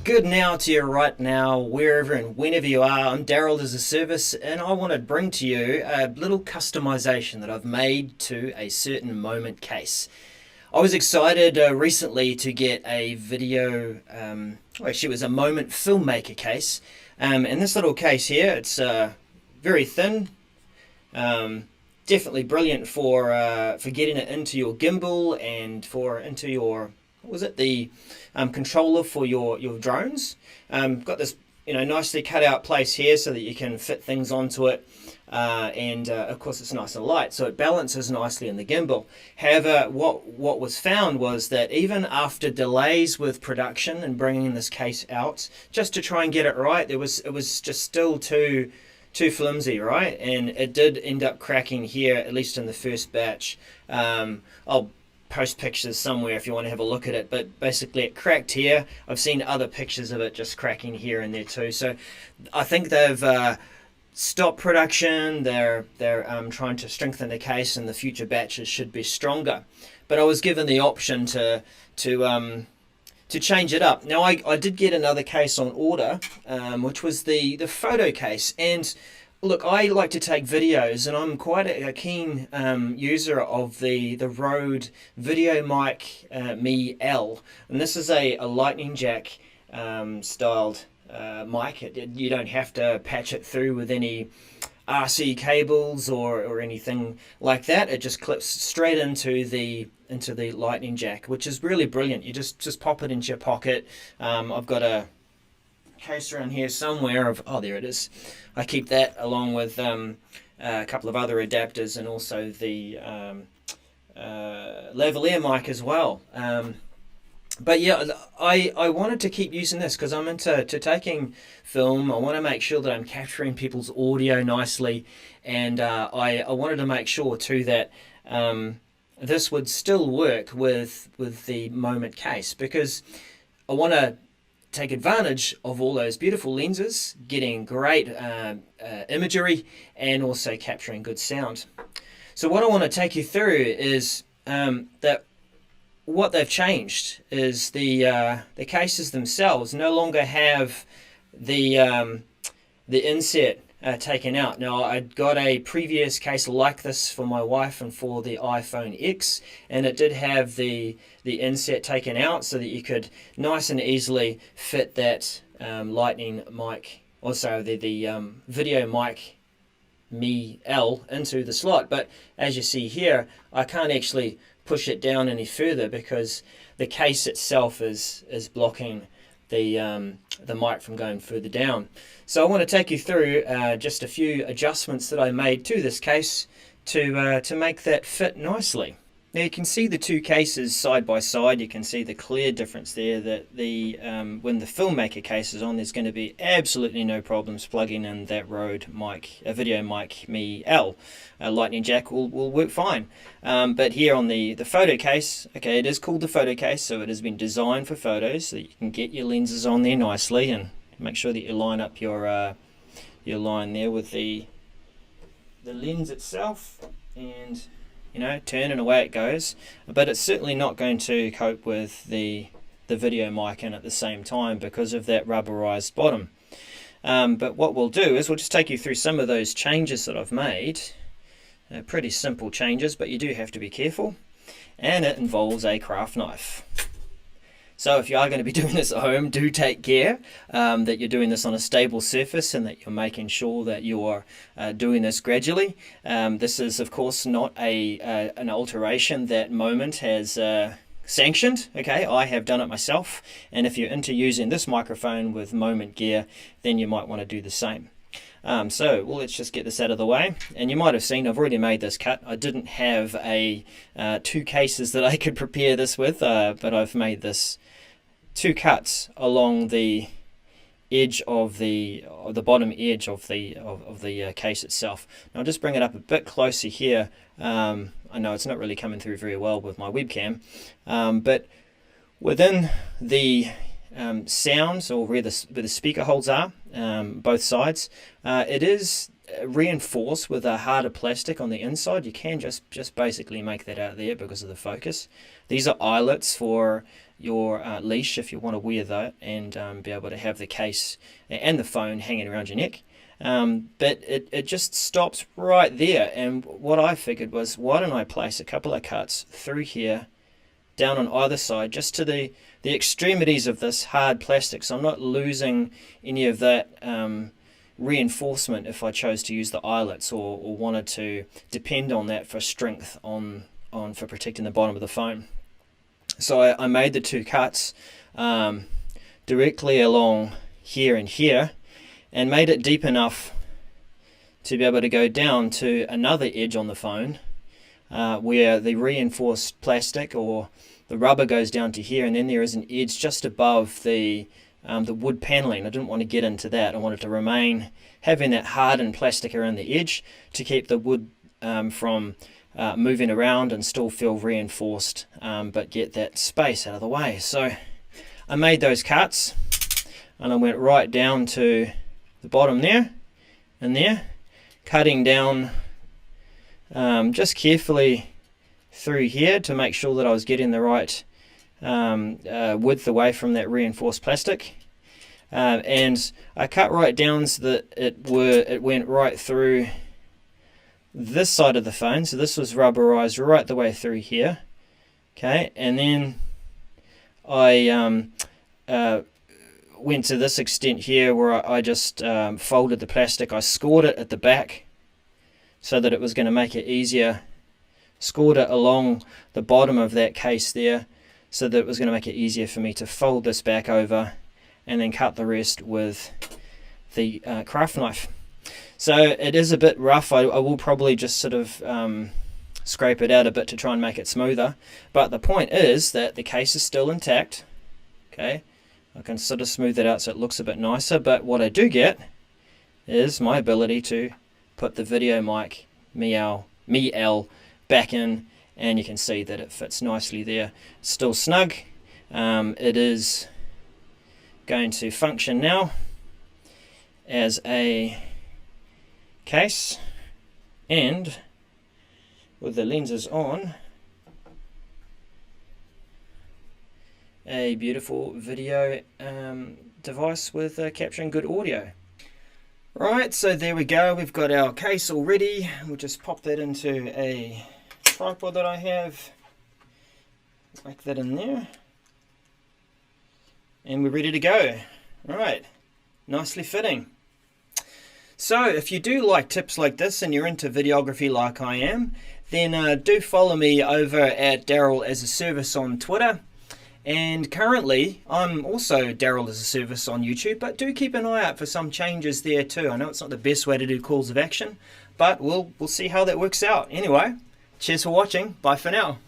Good now to you right now, wherever and whenever you are. I'm Daryl as a service, and I want to bring to you a little customization that I've made to a certain moment case. I was excited recently to get a video, actually it was a moment filmmaker case, and this little case here, it's very thin, definitely brilliant for getting it into your gimbal and into your, what was it, the controller for your drones. Got this nicely cut out place here so that you can fit things onto it, and of course it's nice and light, so it balances nicely in the gimbal. However, what was found was that even after delays with production and bringing this case out just to try and get it right, it was just still too flimsy, right? And it did end up cracking here, at least in the first batch. I'll post pictures somewhere if you want to have a look at it, but basically it cracked here. I've seen other pictures of it just cracking here and there too. So I think they've stopped production. They're trying to strengthen the case, and the future batches should be stronger. But I was given the option to change it up. Now I did get another case on order, which was the photo case. And look, I like to take videos, and I'm quite a keen user of the Rode Videomic ME-L. And this is a lightning jack styled mic. You don't have to patch it through with any RC cables or anything like that. It just clips straight into the lightning jack, which is really brilliant. You just pop it into your pocket. I've got a case around here somewhere of, oh, there it is. I keep that along with a couple of other adapters, and also the lavalier mic as well. But yeah, I wanted to keep using this because I'm into taking film. I want to make sure that I'm capturing people's audio nicely, and I wanted to make sure too that this would still work with the moment case, because I want to take advantage of all those beautiful lenses, getting great imagery, and also capturing good sound. So what I want to take you through is that what they've changed is the cases themselves no longer have the inset taken out. Now, I'd got a previous case like this for my wife and for the iPhone X, and it did have the inset taken out so that you could nice and easily fit that lightning mic, also the Videomic ME-L into the slot. But as you see here, I can't actually push it down any further because the case itself is blocking the mic from going further down. So I want to take you through just a few adjustments that I made to this case to make that fit nicely. Now you can see the two cases side by side. You can see the clear difference there, that when the filmmaker case is on, there's going to be absolutely no problems plugging in that Rode mic, a Videomic ME-L. Lightning jack will work fine. But here on the photo case, okay, it is called the photo case, so it has been designed for photos so that you can get your lenses on there nicely, and make sure that you line up your line there with the lens itself, and turn and away it goes. But it's certainly not going to cope with the video mic in at the same time because of that rubberized bottom. But what we'll do is we'll just take you through some of those changes that I've made. Pretty simple changes, but you do have to be careful, and it involves a craft knife. So if you are going to be doing this at home, do take care that you're doing this on a stable surface, and that you're making sure that you're doing this gradually. This is, of course, not an alteration that Moment has sanctioned. Okay, I have done it myself, and if you're into using this microphone with Moment gear, then you might want to do the same. Well, let's just get this out of the way. And you might have seen I've already made this cut. I didn't have two cases that I could prepare this with, but I've made this two cuts along the edge of the bottom edge of the case itself. Now I'll just bring it up a bit closer here. I know it's not really coming through very well with my webcam, but within the sounds, or where the speaker holes are, both sides, it is reinforced with a harder plastic on the inside. You can just basically make that out there because of the focus. These are eyelets for your leash if you want to wear that and be able to have the case and the phone hanging around your neck. But it just stops right there, and what I figured was, why don't I place a couple of cuts through here, down on either side, just to the extremities of this hard plastic, so I'm not losing any of that reinforcement if I chose to use the eyelets or wanted to depend on that for strength for protecting the bottom of the phone. So I made the 2 cuts directly along here and here, and made it deep enough to be able to go down to another edge on the phone where the reinforced plastic or the rubber goes down to here, and then there is an edge just above the wood paneling. I didn't want to get into that. I wanted to remain having that hardened plastic around the edge to keep the wood from moving around and still feel reinforced, but get that space out of the way. So I made those cuts, and I went right down to the bottom there and there, cutting down just carefully through here to make sure that I was getting the right width away from that reinforced plastic. And I cut right down so that it went right through this side of the phone. So this was rubberized right the way through here. Okay, and then I went to this extent here where I just folded the plastic. I scored it at the back so that it was going to make it easier. Scored it along the bottom of that case there so that it was going to make it easier for me to fold this back over and then cut the rest with the craft knife. So it is a bit rough. I will probably just sort of scrape it out a bit to try and make it smoother. But the point is that the case is still intact. Okay, I can sort of smooth it out so it looks a bit nicer, but what I do get is my ability to put the Videomic ME-L back in, and you can see that it fits nicely there. It's still snug. It is going to function now as a case, and with the lenses on, a beautiful video device with capturing good audio. Right, so there we go. We've got our case all ready. We'll just pop that into a tripod that I have. Whack that in there. And we're ready to go. Right, nicely fitting. So if you do like tips like this and you're into videography like I am, then do follow me over at Daryl as a Service on Twitter. And currently, I'm also Daryl as a Service on YouTube, but do keep an eye out for some changes there too. I know it's not the best way to do calls of action, but we'll see how that works out. Anyway, cheers for watching. Bye for now.